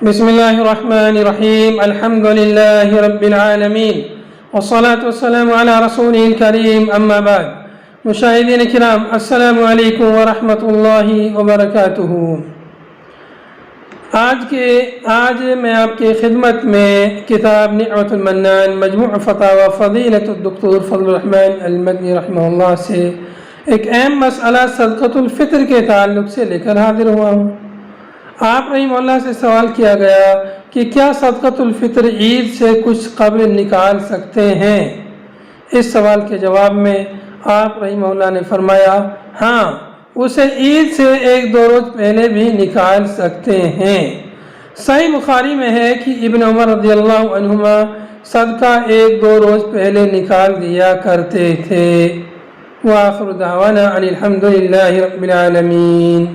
بسم الله الرحمن الرحيم الحمد لله رب العالمين والصلاة والسلام على رسوله الكريم أما بعد مشاہدین کرام السلام علیکم ورحمۃ اللہ وبرکاتہ۔ آج میں آپ کی خدمت میں کتاب نعمت المنان مجموع فتاوی فضیلت الدکتور فضل الرحمن المدنی رحمہ اللہ سے ایک اہم مسئلہ صدقۃ الفطر کے تعلق سے لے کر حاضر ہوا ہوں۔ آپ رحمہ اللہ سے سوال کیا گیا کہ کیا صدقۃ الفطر عید سے کچھ قبل نکال سکتے ہیں؟ اس سوال کے جواب میں آپ رحمہ اللہ نے فرمایا ہاں، اسے عید سے 1-2 روز پہلے بھی نکال سکتے ہیں۔ صحیح بخاری میں ہے کہ ابن عمر رضی اللہ عنہما صدقہ 1-2 روز پہلے نکال دیا کرتے تھے۔ وآخر دعوانا ان الحمد للہ رب العالمین۔